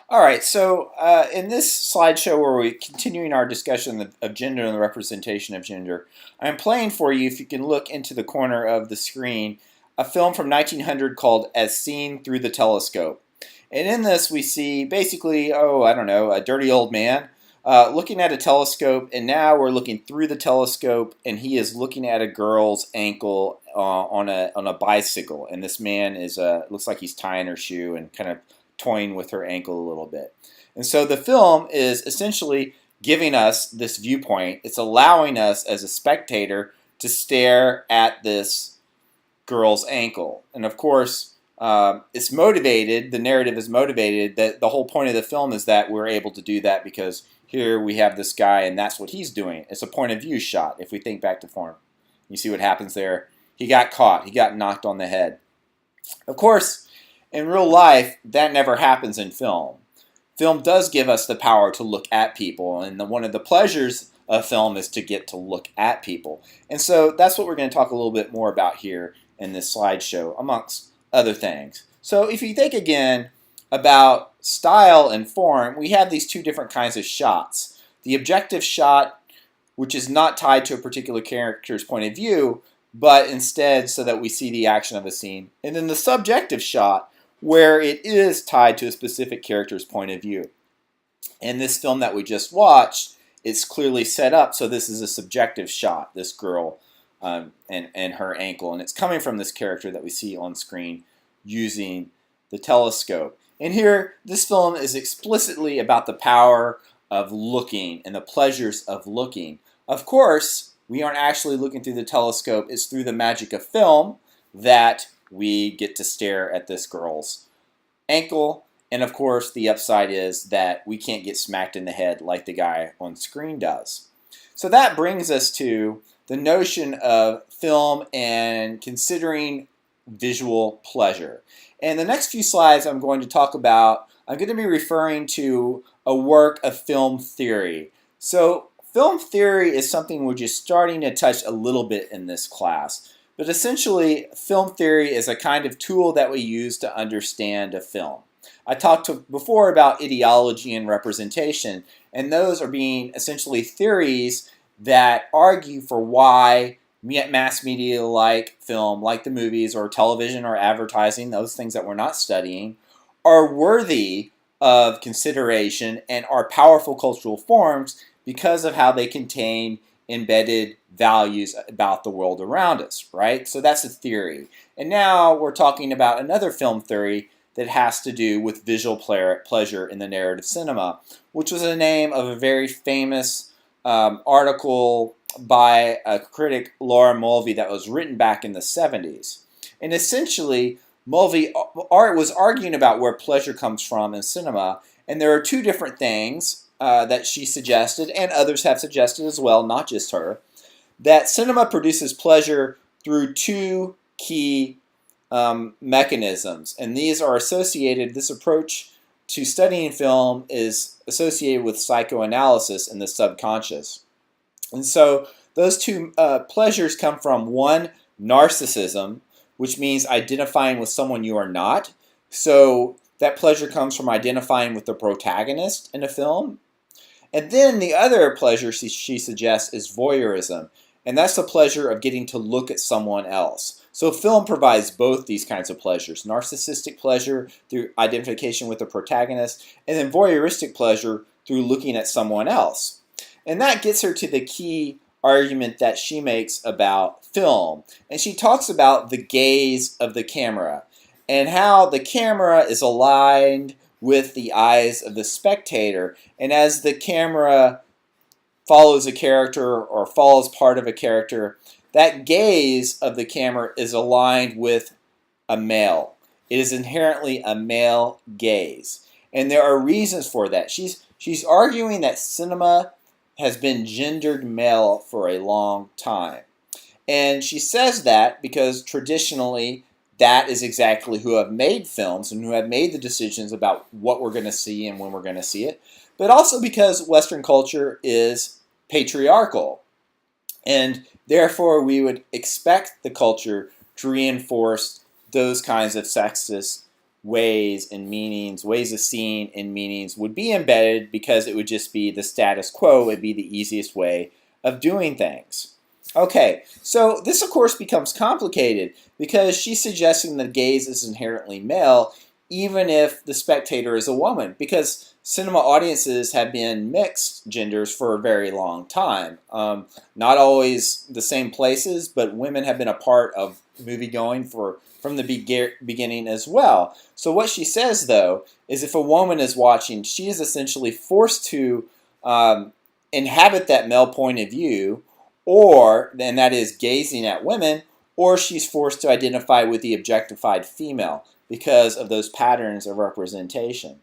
All right, so in this slideshow where we're continuing our discussion of gender and the representation of gender, I'm playing for you, if you can look into the corner of the screen, a film from 1900 called As Seen Through the Telescope. And in this we see basically, I don't know, a dirty old man looking at a telescope, and now we're looking through the telescope, and he is looking at a girl's ankle on a bicycle. And this man is looks like he's tying her shoe and kind of toying with her ankle a little bit. And so the film is essentially giving us this viewpoint. It's allowing us as a spectator to stare at this girl's ankle. And of course, it's motivated, the narrative is motivated, that the whole point of the film is that we're able to do that because here we have this guy and that's what he's doing. It's a point of view shot if we think back to form. You see what happens there? He got caught. He got knocked on the head. Of course, in real life, that never happens in film. Film does give us the power to look at people, and one of the pleasures of film is to get to look at people. And so that's what we're going to talk a little bit more about here in this slideshow, amongst other things. So if you think again about style and form, we have these two different kinds of shots. The objective shot, which is not tied to a particular character's point of view, but instead so that we see the action of a scene. And then the subjective shot, where it is tied to a specific character's point of view. In this film that we just watched, it's clearly set up, so this is a subjective shot, this girl and her ankle, and it's coming from this character that we see on screen using the telescope. And here, this film is explicitly about the power of looking and the pleasures of looking. Of course, we aren't actually looking through the telescope. It's through the magic of film that we get to stare at this girl's ankle. And of course, the upside is that we can't get smacked in the head like the guy on screen does. So that brings us to the notion of film and considering visual pleasure. And the next few slides I'm going to talk about, I'm going to be referring to a work of film theory. So film theory is something we're just starting to touch a little bit in this class. But essentially, film theory is a kind of tool that we use to understand a film. I talked before about ideology and representation, and those are being essentially theories that argue for why mass media like film, like the movies or television or advertising, those things that we're not studying, are worthy of consideration and are powerful cultural forms because of how they contain embedded values about the world around us, right? So that's a theory. And now we're talking about another film theory that has to do with visual pleasure in the narrative cinema, which was the name of a very famous article by a critic, Laura Mulvey, that was written back in the 70s. And essentially, Mulvey was arguing about where pleasure comes from in cinema, and there are two different things that she suggested, and others have suggested as well, not just her, that cinema produces pleasure through two key mechanisms. And these are associated, this approach to studying film is associated with psychoanalysis and the subconscious. And so those two pleasures come from, one, narcissism, which means identifying with someone you are not. So that pleasure comes from identifying with the protagonist in a film. And then the other pleasure she suggests is voyeurism, and that's the pleasure of getting to look at someone else. So film provides both these kinds of pleasures, narcissistic pleasure through identification with the protagonist, and then voyeuristic pleasure through looking at someone else. And that gets her to the key argument that she makes about film. And she talks about the gaze of the camera and how the camera is aligned with the eyes of the spectator. And as the camera follows a character or follows part of a character, that gaze of the camera is aligned with a male. It is inherently a male gaze. And there are reasons for that. She's arguing that cinema has been gendered male for a long time. And she says that because traditionally that is exactly who have made films and who have made the decisions about what we're going to see and when we're going to see it. But also because Western culture is patriarchal. And therefore we would expect the culture to reinforce those kinds of sexist ways and meanings, ways of seeing and meanings would be embedded because it would just be the status quo. It would be the easiest way of doing things. Okay, so this of course becomes complicated because she's suggesting the gaze is inherently male even if the spectator is a woman, because cinema audiences have been mixed genders for a very long time. Not always the same places, but women have been a part of movie going from the beginning as well. So what she says, though, is if a woman is watching, she is essentially forced to inhabit that male point of view, and that is gazing at women, or she's forced to identify with the objectified female because of those patterns of representation.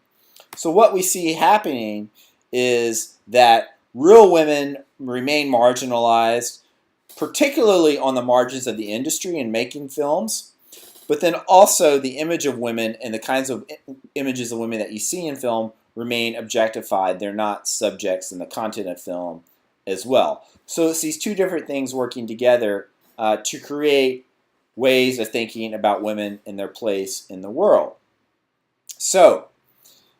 So what we see happening is that real women remain marginalized, particularly on the margins of the industry in making films, but then also the image of women and the kinds of images of women that you see in film remain objectified. They're not subjects in the content of film as well. So it's these two different things working together to create ways of thinking about women and their place in the world. So,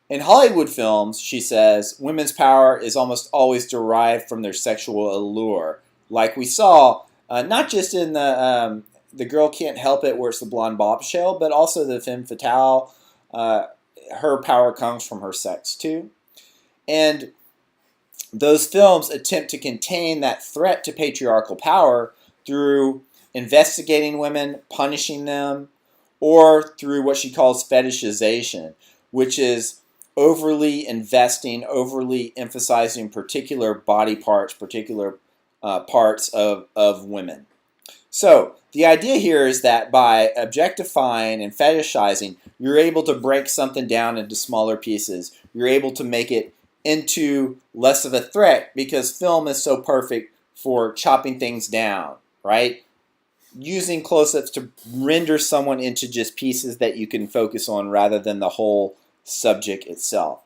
in Hollywood films, she says, women's power is almost always derived from their sexual allure. Like we saw, not just in the Girl Can't Help It, where it's the blonde bombshell, but also the femme fatale. Her power comes from her sex, too. And those films attempt to contain that threat to patriarchal power through investigating women, punishing them, or through what she calls fetishization, which is overly investing, overly emphasizing particular body parts, particular parts of women. So the idea here is that by objectifying and fetishizing, you're able to break something down into smaller pieces. You're able to make it into less of a threat because film is so perfect for chopping things down, right? Using close-ups to render someone into just pieces that you can focus on rather than the whole subject itself.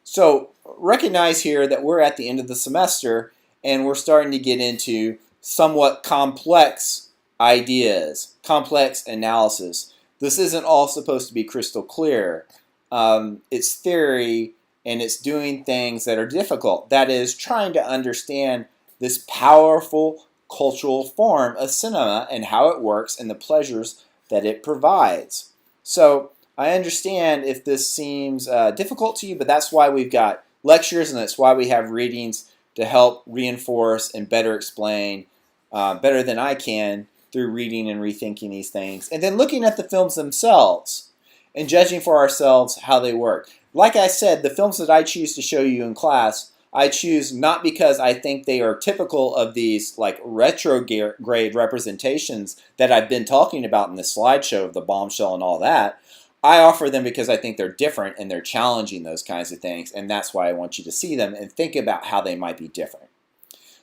So recognize here that we're at the end of the semester and we're starting to get into somewhat complex ideas, complex analysis. This isn't all supposed to be crystal clear. It's theory and it's doing things that are difficult. That is, trying to understand this powerful cultural form of cinema and how it works and the pleasures that it provides. So I understand if this seems difficult to you, but that's why we've got lectures and that's why we have readings to help reinforce and better explain better than I can through reading and rethinking these things. And then looking at the films themselves and judging for ourselves how they work. Like I said, the films that I choose to show you in class, I choose not because I think they are typical of these like retrograde representations that I've been talking about in the slideshow of the bombshell and all that. I offer them because I think they're different and they're challenging those kinds of things, and that's why I want you to see them and think about how they might be different.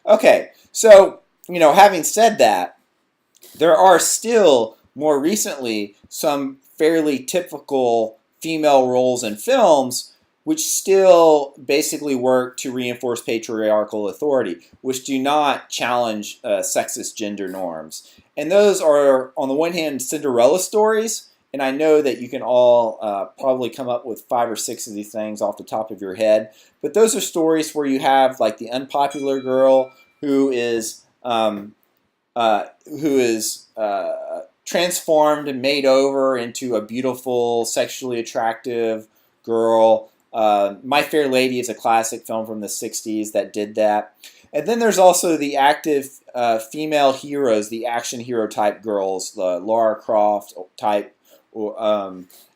Okay, so, having said that, there are still, more recently, some fairly typical female roles in films which still basically work to reinforce patriarchal authority, which do not challenge sexist gender norms. And those are, on the one hand, Cinderella stories, and I know that you can all probably come up with 5 or 6 of these things off the top of your head, but those are stories where you have like the unpopular girl who is transformed and made over into a beautiful, sexually attractive girl. My Fair Lady is a classic film from the 60s that did that. And then there's also the active female heroes, the action hero type girls, Lara Croft type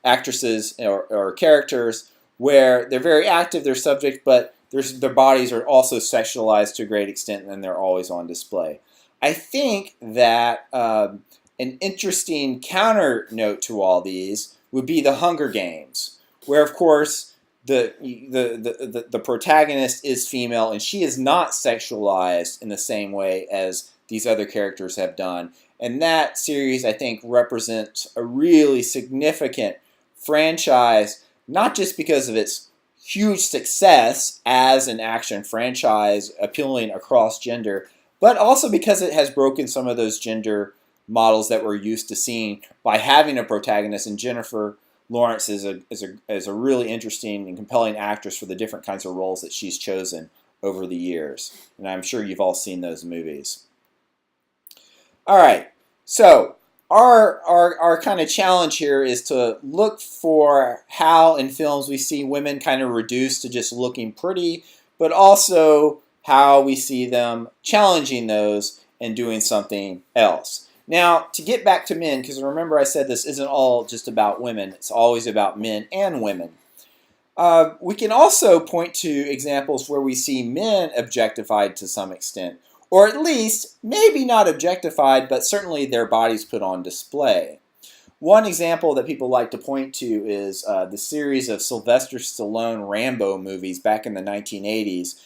actresses or characters, where they're very active, they're subject, but their bodies are also sexualized to a great extent and they're always on display. I think that an interesting counter note to all these would be the Hunger Games, where of course the protagonist is female and she is not sexualized in the same way as these other characters have done. And that series, I think, represents a really significant franchise, not just because of its huge success as an action franchise appealing across gender, but also because it has broken some of those gender models that we're used to seeing by having a protagonist. And Jennifer Lawrence is a really interesting and compelling actress for the different kinds of roles that she's chosen over the years. And I'm sure you've all seen those movies. All right, so our kind of challenge here is to look for how in films we see women kind of reduced to just looking pretty, but also how we see them challenging those and doing something else. Now, to get back to men, because remember I said this isn't all just about women, it's always about men and women. We can also point to examples where we see men objectified to some extent, or at least maybe not objectified, but certainly their bodies put on display. One example that people like to point to is the series of Sylvester Stallone Rambo movies back in the 1980s,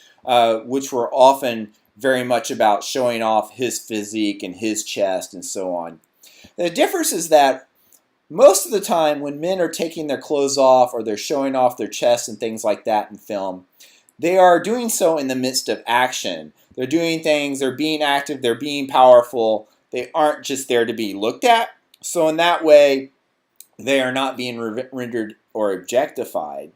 which were often very much about showing off his physique and his chest and so on. The difference is that most of the time when men are taking their clothes off or they're showing off their chests and things like that in film, they are doing so in the midst of action. They're doing things, they're being active, they're being powerful. They aren't just there to be looked at. So in that way, they are not being rendered or objectified.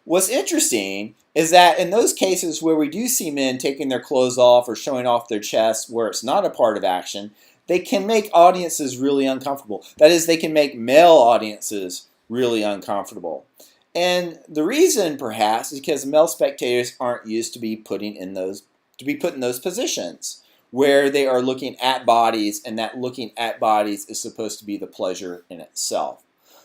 What's interesting is that in those cases where we do see men taking their clothes off or showing off their chests where it's not a part of action, they can make audiences really uncomfortable. That is, they can make male audiences really uncomfortable. And the reason, perhaps, is because male spectators aren't used to be put in those positions where they are looking at bodies, and that looking at bodies is supposed to be the pleasure in itself.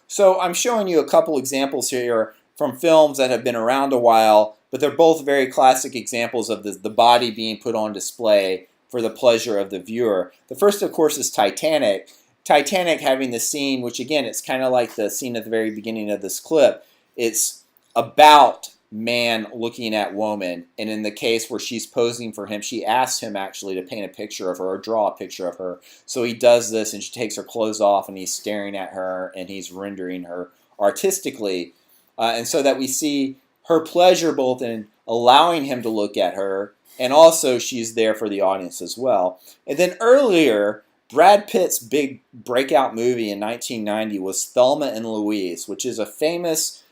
So I'm showing you a couple examples here from films that have been around a while, but they're both very classic examples of the body being put on display for the pleasure of the viewer. The first, of course, is Titanic. Titanic having the scene, which again, it's kind of like the scene at the very beginning of this clip. It's about man looking at woman, and in the case where she's posing for him, she asks him actually to paint a picture of her or draw a picture of her. So he does this, and she takes her clothes off, and he's staring at her, and he's rendering her artistically. And so that we see her pleasure both in allowing him to look at her, and also she's there for the audience as well. And then earlier, Brad Pitt's big breakout movie in 1990 was Thelma and Louise, which is a famous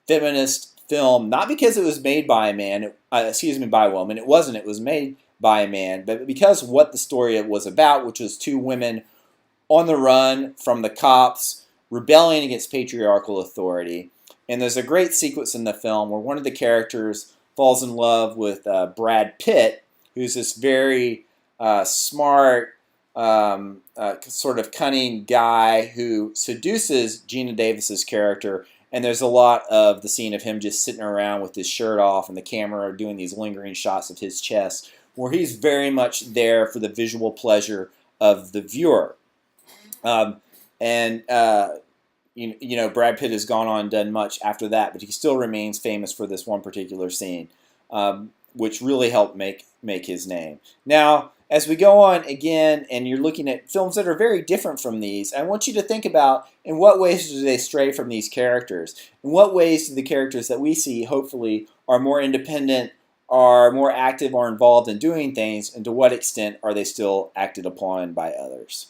feminist film, not because it was made by a man, by a woman. It wasn't. It was made by a man, but because what the story was about, which was two women on the run from the cops, rebelling against patriarchal authority. And there's a great sequence in the film where one of the characters falls in love with Brad Pitt, who's this very smart, sort of cunning guy who seduces Geena Davis's character. And there's a lot of the scene of him just sitting around with his shirt off and the camera doing these lingering shots of his chest, where he's very much there for the visual pleasure of the viewer. Brad Pitt has gone on and done much after that, but he still remains famous for this one particular scene, which really helped make his name. Now, as we go on again, and you're looking at films that are very different from these, I want you to think about in what ways do they stray from these characters? In what ways do the characters that we see, hopefully, are more independent, are more active or involved in doing things, and to what extent are they still acted upon by others?